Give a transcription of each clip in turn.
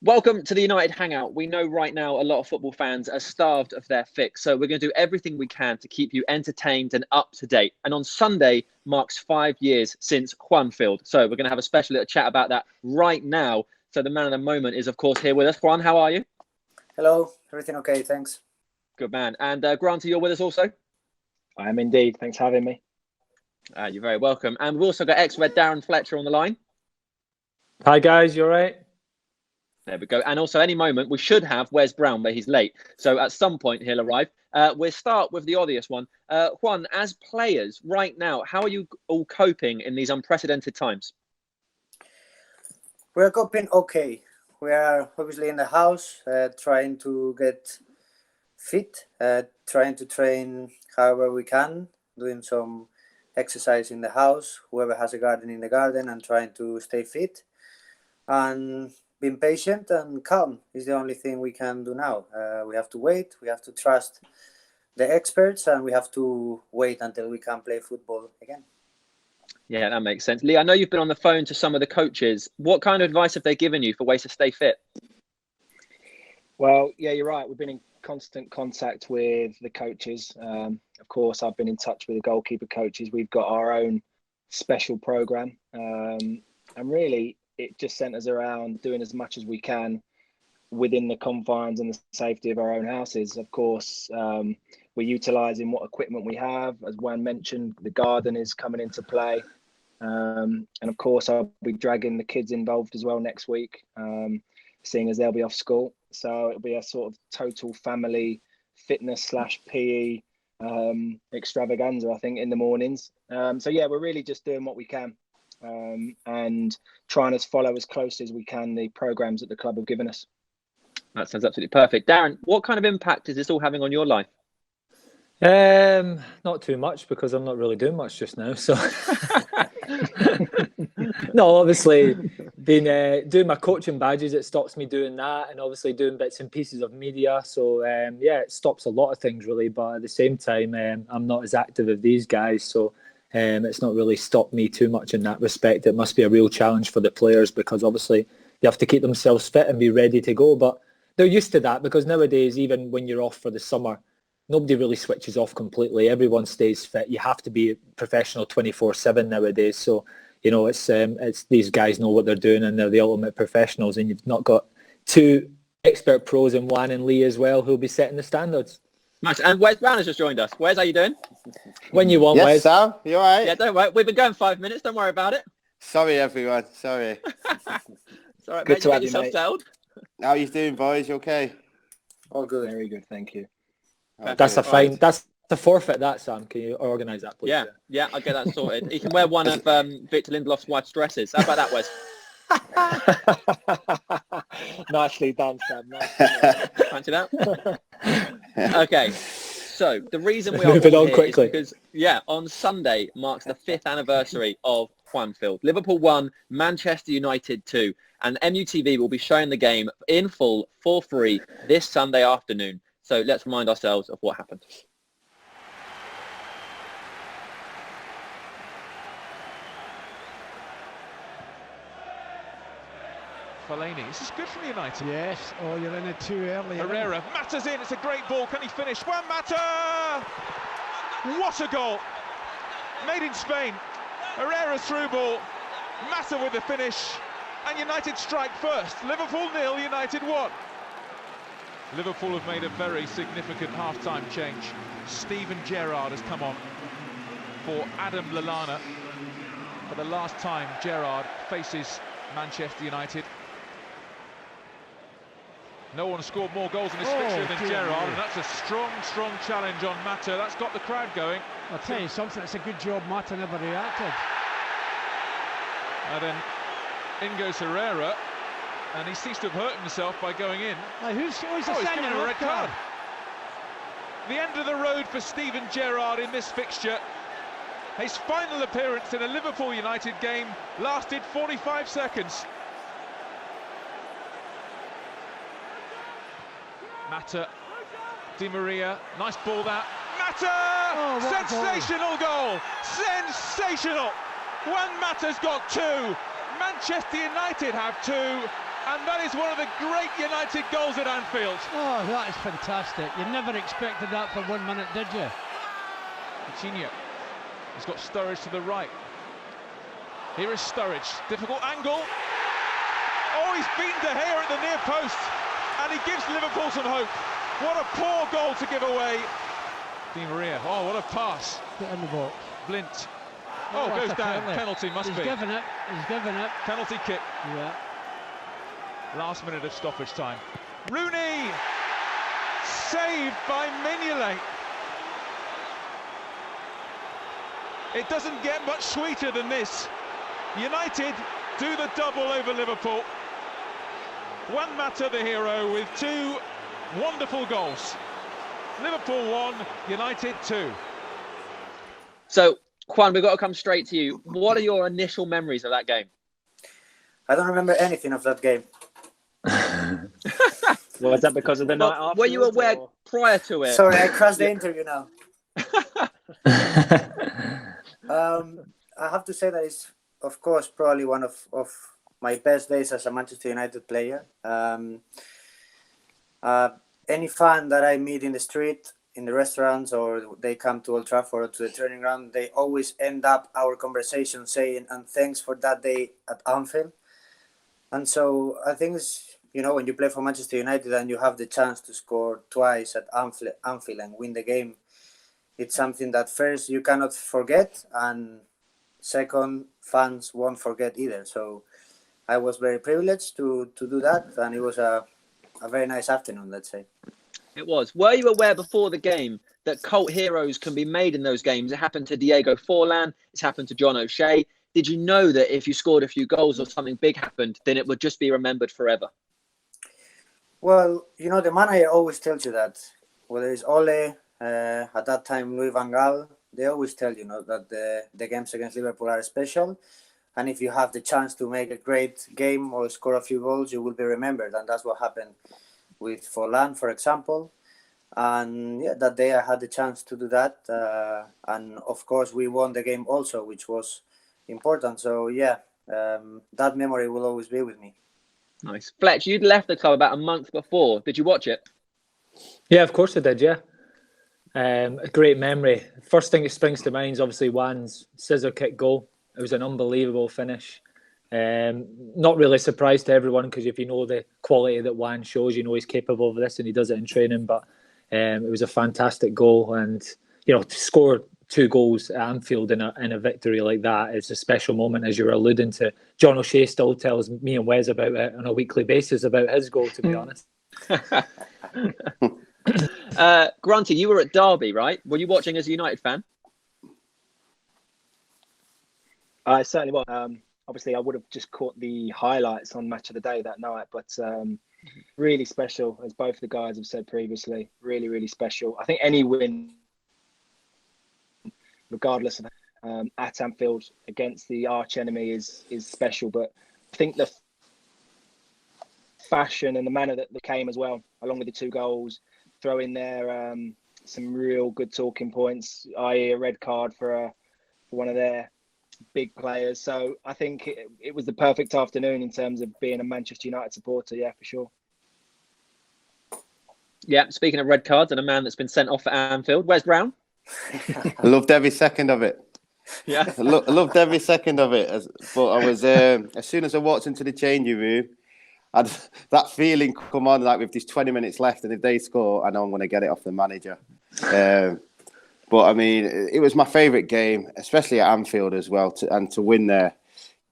Welcome to the United Hangout. We know right now a lot of football fans are starved of their fix, so we're going to do everything we can to keep you entertained and up to date. And on Sunday marks 5 years since Onefield. So we're going to have a special little chat about that right now. So the man of the moment is, of course, here with us. Juan, how are you? Hello, everything okay, thanks. Good man. And Grant, you're with us also? I am indeed. Thanks for having me. You're very welcome. And we've also got ex-Red Darren Fletcher on the line. Hi guys, you all right? There we go. And also any moment we should have Wes Brown, but he's late. So at some point he'll arrive. We'll start with the obvious one. Juan, as players right now, how are you all coping in these unprecedented times? We're coping okay. We are obviously in the house, trying to get fit, trying to train however we can, doing some exercise in the house, whoever has a garden in the garden, and trying to stay fit. And being patient and calm is the only thing we can do now. We have to wait, we have to trust the experts, and we have to wait until we can play football again. Yeah, that makes sense. Lee, I know you've been on the phone to some of the coaches. What kind of advice have they given you for ways to stay fit? Well, yeah, you're right. We've been in constant contact with the coaches. Of course, I've been in touch with the goalkeeper coaches. We've got our own special program. And really, it just centers around doing as much as we can within the confines and the safety of our own houses. Of course, we're utilising what equipment we have. As Juan mentioned, the garden is coming into play. And of course, I'll be dragging the kids involved as well next week, seeing as they'll be off school. So it'll be a sort of total family fitness / PE extravaganza, I think, in the mornings. So yeah, we're really just doing what we can. And trying to follow as close as we can the programs that the club have given us. That sounds absolutely perfect. Darren, what kind of impact is this all having on your life? Not too much, because I'm not really doing much just now. So no, obviously been doing my coaching badges, it stops me doing that, and obviously doing bits and pieces of media. So yeah, it stops a lot of things really, but at the same time I'm not as active as these guys, so it's not really stopped me too much in that respect. It must be a real challenge for the players, because obviously they have to keep themselves fit and be ready to go. But they're used to that, because nowadays, even when you're off for the summer, nobody really switches off completely. Everyone stays fit. You have to be professional 24/7 nowadays. So, you know, it's these guys know what they're doing, and they're the ultimate professionals. And you've not got two expert pros in Juan and Lee as well, who'll be setting the standards. Nice. And Wes Brown has just joined us. Wes, how you doing? When you want, yes, Wes. Sam, you all right? Yeah, don't worry. We've been going 5 minutes. Don't worry about it. Sorry, everyone. Sorry. It's all right, Good mate. to You have get you, yourself mate. settled. How you doing, boys? You okay? All good. Very good, thank you. That's a Perfect. fine. That's a forfeit. That, Sam. Can you organise that, please? Yeah, I'll get that sorted. You can wear one of Victor Lindelof's wife's dresses. How about that, Wes? Nicely done, Sam. Nicely done. Fancy that? Okay. So the reason we are Moving all on here quickly. is because, on Sunday marks the 5th anniversary of Onefield. Liverpool 1, Manchester United 2, and MUTV will be showing the game in full for free this Sunday afternoon. So let's remind ourselves of what happened. Fellaini, this is good from United. Yes, oh, you're in it too early. Herrera, Mata's in, it's a great ball, can he finish? Juan Mata! What a goal! Made in Spain. Herrera's through ball, Mata with the finish, and United strike first. Liverpool 0, United 1. Liverpool have made a very significant half-time change. Steven Gerrard has come on for Adam Lallana. For the last time, Gerrard faces Manchester United. No one scored more goals in this fixture than Gerrard, and that's a strong, strong challenge on Mata. That's got the crowd going. I'll tell you something, it's a good job Mata never reacted. And then in goes Herrera, and he seems to have hurt himself by going in. He's He's given a red card. The end of the road for Steven Gerrard in this fixture. His final appearance in a Liverpool United game lasted 45 seconds. Mata, Di Maria, nice ball that. Mata! Sensational goal! Sensational! Juan Mata's got 2. Manchester United have 2. And that is one of the great United goals at Anfield. Oh, that is fantastic. You never expected that for 1 minute, did you? Coutinho has got Sturridge to the right. Here is Sturridge, difficult angle. Oh, he's beaten De Gea at the near post, and he gives Liverpool some hope. What a poor goal to give away. Di Maria, oh, what a pass. Get in the box. Blint. Oh, goes down. Penalty must be. He's given it. He's given it. Penalty kick. Yeah. Last minute of stoppage time. Rooney! Saved by Mignolet. It doesn't get much sweeter than this. United do the double over Liverpool. Juan Mata, the hero, with 2 wonderful goals. Liverpool 1, United 2. So, Juan, we've got to come straight to you. What are your initial memories of that game? I don't remember anything of that game. Was that because of the night after? Were you aware prior to it? Sorry, I crashed the interview now. I have to say that it's, of course, probably one of my best days as a Manchester United player. Any fan that I meet in the street, in the restaurants, or they come to Old Trafford or to the training ground, they always end up our conversation saying, "And thanks for that day at Anfield." And so I think it's, when you play for Manchester United and you have the chance to score twice at Anfield and win the game, it's something that first you cannot forget, and second, fans won't forget either. So I was very privileged to do that, and it was a very nice afternoon, let's say. It was. Were you aware before the game that cult heroes can be made in those games? It happened to Diego Forlan. It's happened to John O'Shea. Did you know that if you scored a few goals or something big happened, then it would just be remembered forever? Well, the manager always tells you that. Whether it's Ole, at that time Louis van Gaal, they always tell you that the games against Liverpool are special. And if you have the chance to make a great game or score a few goals, you will be remembered. And that's what happened with Forlan, for example. And yeah, that day I had the chance to do that. And of course, we won the game also, which was important. So yeah, that memory will always be with me. Nice. Fletch, you'd left the club about a month before. Did you watch it? Yeah, of course I did, yeah. A great memory. First thing that springs to mind is obviously Juan's scissor kick goal. It was an unbelievable finish. Not really a surprise to everyone, because if you know the quality that Juan shows, you know he's capable of this and he does it in training. But it was a fantastic goal, and to score 2 goals at Anfield in a victory like that is a special moment, as you're alluding to. John O'Shea still tells me and Wes about it on a weekly basis about his goal, to be honest. Grunty, you were at Derby, right? Were you watching as a United fan? I certainly was. Obviously, I would have just caught the highlights on Match of the Day that night, but really special, as both the guys have said previously. Really, really special. I think any win, regardless of at Anfield against the arch enemy, is special. But I think the fashion and the manner that they came as well, along with the 2 goals, throw in there some real good talking points, i.e. a red card for one of their big players. So I think it was the perfect afternoon in terms of being a Manchester United supporter, yeah, for sure. Yeah, speaking of red cards and a man that's been sent off at Anfield, Wes Brown? I loved every second of it. Yeah. I loved every second of it. But I was, as soon as I walked into the changing room, I'd that feeling come on, like with these 20 minutes left, and if they score, I know I'm going to get it off the manager. But I mean, it was my favourite game, especially at Anfield as well, and to win there.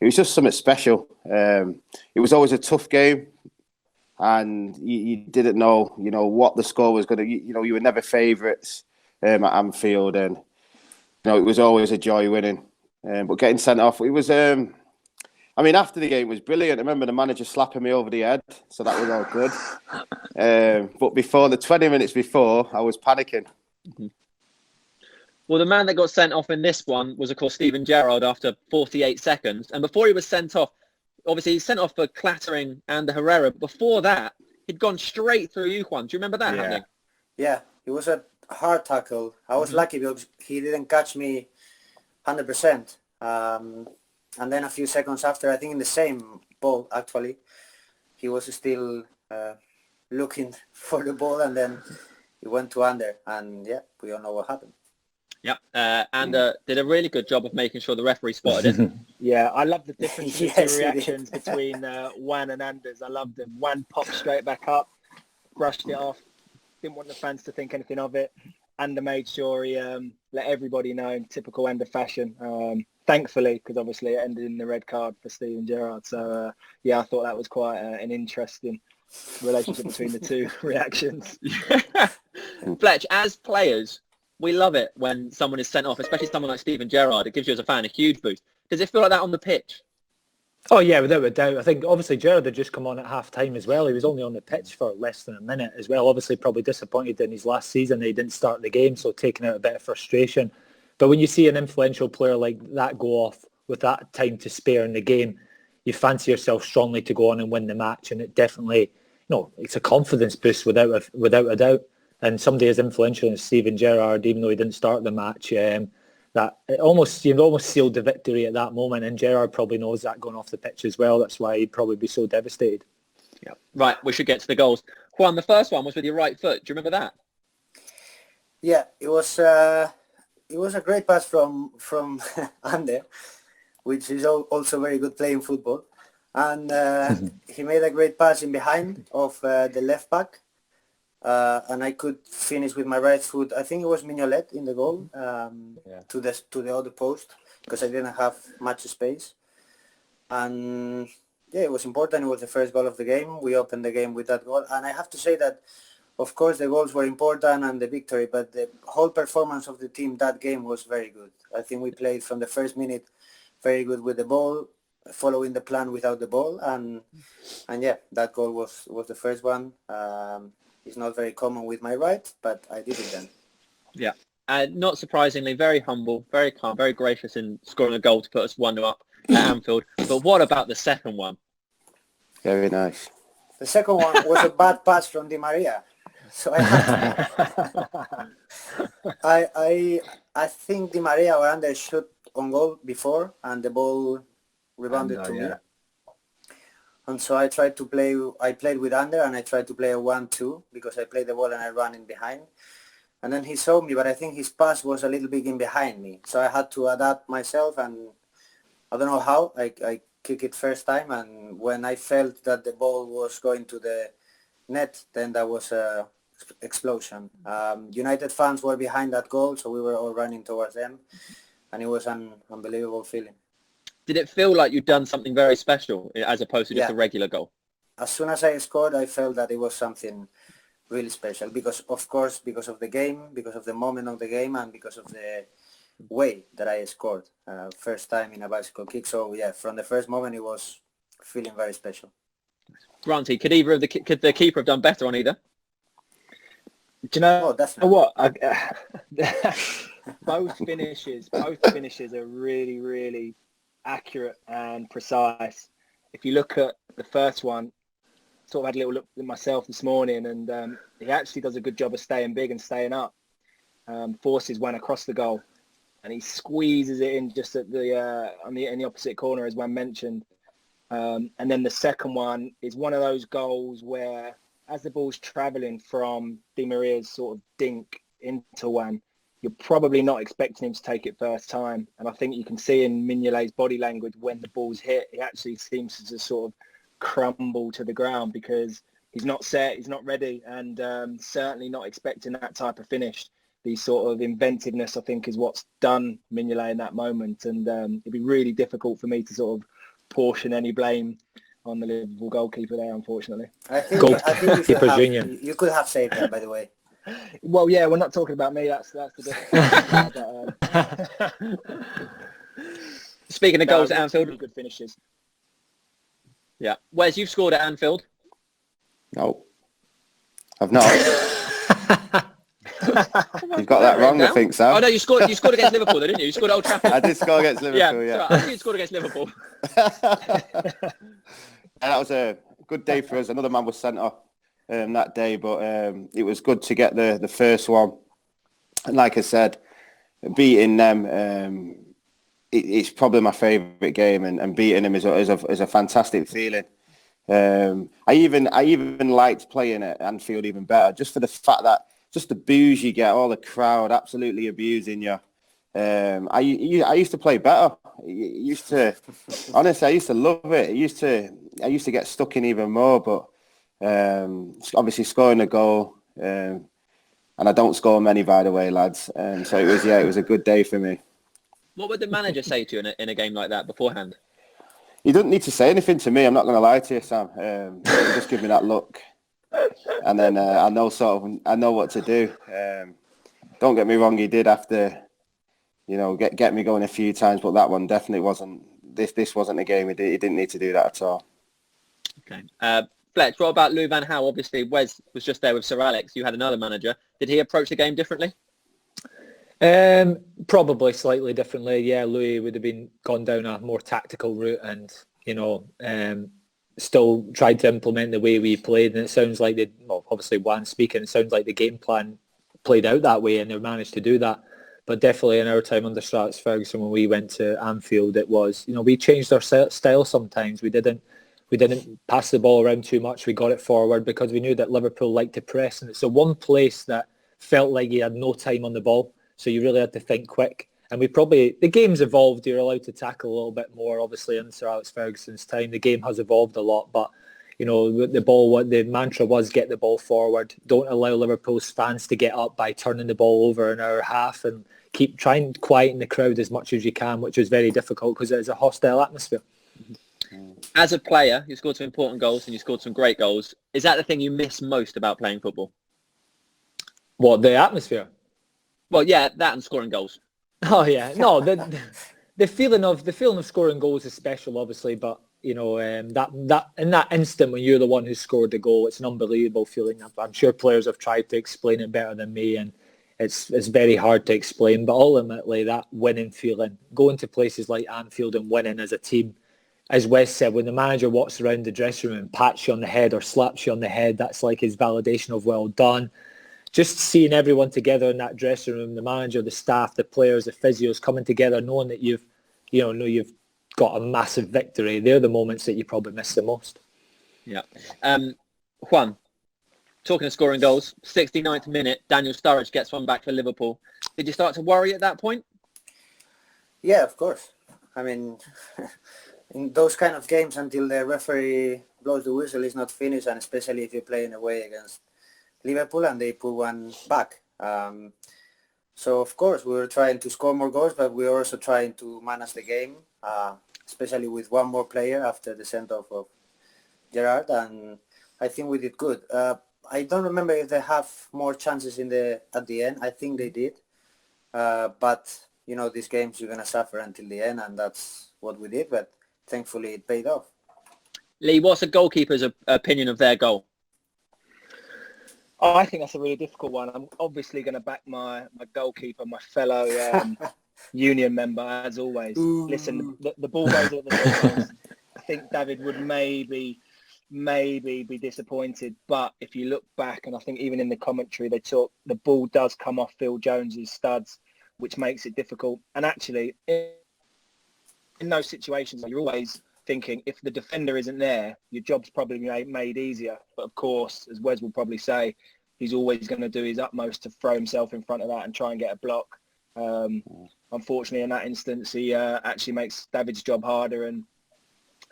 It was just something special. It was always a tough game, and you didn't know, what the score was going to. You were never favourites at Anfield, and it was always a joy winning. But getting sent off, it was. After the game, it was brilliant. I remember the manager slapping me over the head, so that was all good. But before, the 20 minutes before, I was panicking. Mm-hmm. Well, the man that got sent off in this one was, of course, Steven Gerrard after 48 seconds. And before he was sent off, obviously he's sent off for clattering Ander Herrera. Before that, he'd gone straight through you, Juan. Do you remember that happening? Yeah, it was a hard tackle. I was lucky because he didn't catch me 100%. And then a few seconds after, I think in the same ball, actually, he was still looking for the ball, and then he went to under, and yeah, we all know what happened. Yeah, and did a really good job of making sure the referee spotted it. Yeah, I love the difference in Yes, the he reactions between Juan and Anders. I loved them. Juan popped straight back up, brushed it off, didn't want the fans to think anything of it. Ander made sure he let everybody know in typical Ander fashion. Thankfully, because obviously it ended in the red card for Steven Gerrard. So, yeah, I thought that was quite an interesting relationship between the two reactions. Fletch, as players, we love it when someone is sent off, especially someone like Steven Gerrard. It gives you as a fan a huge boost. Does it feel like that on the pitch? Oh yeah, without a doubt. I think obviously Gerrard had just come on at half time as well. He was only on the pitch for less than a minute as well. Obviously probably disappointed in his last season that he didn't start the game, so taking out a bit of frustration. But when you see an influential player like that go off with that time to spare in the game, you fancy yourself strongly to go on and win the match, and it definitely, it's a confidence boost without a doubt. And somebody as influential as Steven Gerrard, even though he didn't start the match, that it almost sealed the victory at that moment. And Gerrard probably knows that going off the pitch as well. That's why he'd probably be so devastated. Yeah. Right, we should get to the goals. Juan, the first one was with your right foot. Do you remember that? Yeah, it was a great pass from Ander, which is also very good playing football. And he made a great pass in behind of the left back. And I could finish with my right foot. I think it was Mignolet in the goal to the other post, because I didn't have much space. And yeah, it was important. It was the first goal of the game. We opened the game with that goal. And I have to say that, of course, the goals were important and the victory, but the whole performance of the team that game was very good. I think we played from the first minute very good with the ball, following the plan without the ball. And yeah, that goal was the first one. It's not very common with my right, but I did it then. Yeah. Not surprisingly, very humble, very calm, very gracious in scoring a goal to put us 1-0 up at Anfield. But what about the second one? Very nice. The second one was a bad pass from Di Maria. So I had to, I think Di Maria or Ander shot on goal before, and the ball rebounded to me. And so I played with Ander, and I tried to play a 1-2 because I played the ball and I ran in behind. And then he saw me, but I think his pass was a little bit in behind me. So I had to adapt myself, and I don't know how. I kicked it first time, and when I felt that the ball was going to the net, then that was a explosion. United fans were behind that goal, so we were all running towards them, and it was an unbelievable feeling. Did it feel like you'd done something very special as opposed to just a regular goal? As soon as I scored, I felt that it was something really special because, of course, because of the game, because of the moment of the game, and because of the way that I scored. First time in a bicycle kick. So, yeah, from the first moment, it was feeling very special. Granted, could the keeper have done better on either? Do you know definitely. what? Both finishes are really, really accurate and precise. If you look at the first one, sort of had a little look at myself this morning, and he actually does a good job of staying big and staying up. Forces one across the goal, and he squeezes it in just at in the opposite corner, as Juan mentioned. And then the second one is one of those goals where, as the ball's travelling from Di Maria's sort of dink into Juan, you're probably not expecting him to take it first time. And I think you can see in Mignolet's body language when the ball's hit, he actually seems to just sort of crumble to the ground because he's not set, he's not ready, and certainly not expecting that type of finish. The sort of inventiveness, I think, is what's done Mignolet in that moment. And it'd be really difficult for me to sort of portion any blame on the Liverpool goalkeeper there, unfortunately. I think you could have saved that, by the way. Well, yeah, we're not talking about me. That's the difference. Speaking of goals at Anfield, really good finishes. Yeah, Wes, you've scored at Anfield. No, I've not. You've got that wrong, I think, Sam. Oh no, you scored against Liverpool, though, didn't you? You scored at Old Trafford. I did score against Liverpool. Yeah. I think you scored against Liverpool. That was a good day for us. Another man was sent off that day, but it was good to get the first one. And like I said, beating them, it's probably my favourite game, and beating them is a fantastic feeling. I even liked playing at Anfield even better, just for the fact that just the boos you get, all the crowd absolutely abusing you. I used to play better. Honestly, I used to love it. I used to get stuck in even more, but obviously scoring a goal, and I don't score many, by the way, lads. So it was a good day for me. What would the manager say to you in a game like that beforehand? He doesn't need to say anything to me. I'm not going to lie to you, Sam. He just give me that look, and then I know what to do. Don't get me wrong. He did have to, get me going a few times, but that one definitely wasn't. This wasn't a game. He didn't need to do that at all. Okay. Fletch, what about Lou Van Gaal? Obviously, Wes was just there with Sir Alex. You had another manager. Did he approach the game differently? Probably slightly differently. Yeah, Louis would have gone down a more tactical route, and still tried to implement the way we played. And it sounds like obviously Juan speaking, it sounds like the game plan played out that way, and they managed to do that. But definitely in our time under Sir Alex Ferguson, when we went to Anfield, it was we changed our style sometimes. We didn't pass the ball around too much. We got it forward because we knew that Liverpool liked to press, and it's the one place that felt like you had no time on the ball. So you really had to think quick. And the game's evolved. You're allowed to tackle a little bit more, obviously, in Sir Alex Ferguson's time. The game has evolved a lot, but, the mantra was get the ball forward. Don't allow Liverpool's fans to get up by turning the ball over in our half, and keep trying to quieten the crowd as much as you can, which is very difficult because it is a hostile atmosphere. As a player, you scored some important goals and you scored some great goals. Is that the thing you miss most about playing football? What, the atmosphere? Well, yeah, that and scoring goals. Oh yeah, no, the feeling of scoring goals is special, obviously, but that in that instant when you're the one who scored the goal, it's an unbelievable feeling. I'm sure players have tried to explain it better than me, and it's very hard to explain. But ultimately, that winning feeling, going to places like Anfield and winning as a team, as Wes said, when the manager walks around the dressing room and pats you on the head or slaps you on the head, that's like his validation of well done. Just seeing everyone together in that dressing room, the manager, the staff, the players, the physios coming together, knowing that you've got a massive victory, they're the moments that you probably miss the most. Yeah. Juan, talking of scoring goals, 69th minute, Daniel Sturridge gets one back for Liverpool. Did you start to worry at that point? Yeah, of course. I mean, in those kind of games, until the referee blows the whistle, it's not finished, and especially if you're playing away against Liverpool and they put one back. So of course we were trying to score more goals, but we were also trying to manage the game, especially with one more player after the send-off of Gerrard, and I think we did good. I don't remember if they have more chances at the end. I think they did, but these games you're gonna suffer until the end, and that's what we did. But thankfully it paid off. Lee, what's a goalkeeper's opinion of their goal? I think that's a really difficult one. I'm obviously going to back my goalkeeper, my fellow union member, as always. Ooh. Listen, the ball goes at the goalpost. I think David would maybe be disappointed. But if you look back, and I think even in the commentary, they talk, the ball does come off Phil Jones's studs, which makes it difficult. And actually, in those situations, you're always thinking if the defender isn't there, your job's probably made easier. But of course, as Wes will probably say, he's always going to do his utmost to throw himself in front of that and try and get a block. Unfortunately, in that instance, he actually makes David's job harder, and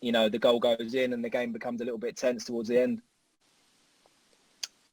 the goal goes in and the game becomes a little bit tense towards the end.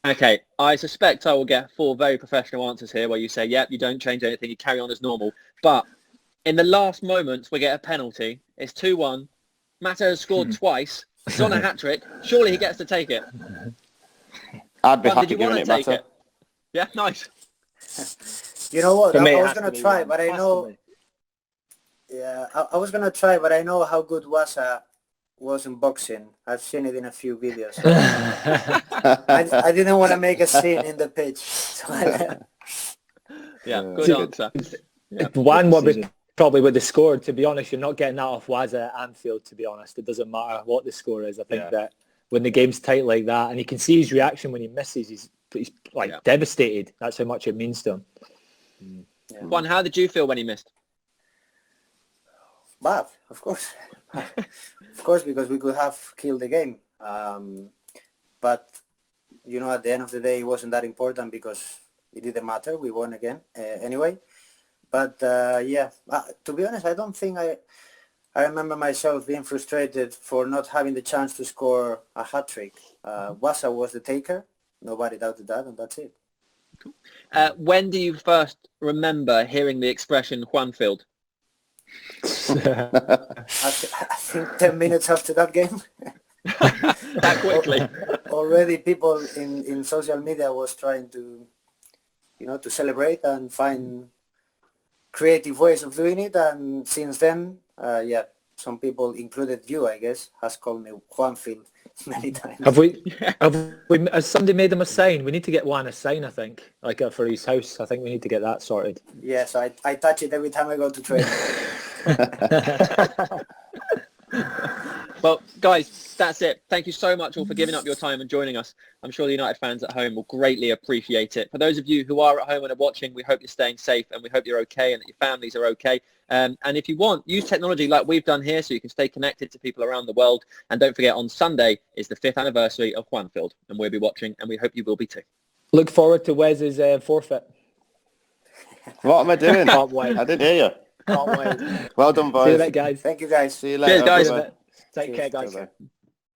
Okay, I suspect I will get 4 very professional answers here where you say, yep, you don't change anything, you carry on as normal. But in the last moments, we get a penalty. It's 2-1. Mata has scored twice. He's on a hat-trick. Surely he gets to take it. I'd be Juan, happy did you giving want it, to take Mata. it? Yeah, nice. You know what? For me, I it was has going to to be try, one. but I Has to know... be. Yeah, I was going to try, but I know how good Wasa was in boxing. I've seen it in a few videos. So I didn't want to make a scene in the pitch. So Yeah, good answer. Yeah. One probably would have scored. To be honest, you're not getting that off Wazza at Anfield, to be honest. It doesn't matter what the score is. I think that when the game's tight like that, and you can see his reaction when he misses, he's devastated. That's how much it means to him. Yeah. Juan, how did you feel when he missed? Bad, of course. Of course, because we could have killed the game. But you know, at the end of the day, it wasn't that important because it didn't matter. We won again anyway. But to be honest, I don't think I remember myself being frustrated for not having the chance to score a hat-trick. Wasa was the taker. Nobody doubted that, and that's it. Cool. When do you first remember hearing the expression Onefield? I think 10 minutes after that game. That quickly. Already people in social media was trying to, to celebrate and find creative ways of doing it. And since then, some people, included you, I guess, has called me Onefield many times. Has somebody made him a sign? We need to get Juan a sign, I think, like for his house. I think we need to get that sorted. Yes, I touch it every time I go to training. Well, guys, that's it. Thank you so much all for giving up your time and joining us. I'm sure the United fans at home will greatly appreciate it. For those of you who are at home and are watching, we hope you're staying safe and we hope you're okay and that your families are okay. And if you want, use technology like we've done here so you can stay connected to people around the world. And don't forget, on Sunday is the 5th anniversary of Onefield, and we'll be watching, and we hope you will be too. Look forward to Wes's forfeit. What am I doing? Can't wait. I didn't hear you. Can't wait. Well done, boys. See you later, guys. Thank you, guys. See you later. Cheers, guys. Bye-bye. Take care, guys. Bye-bye.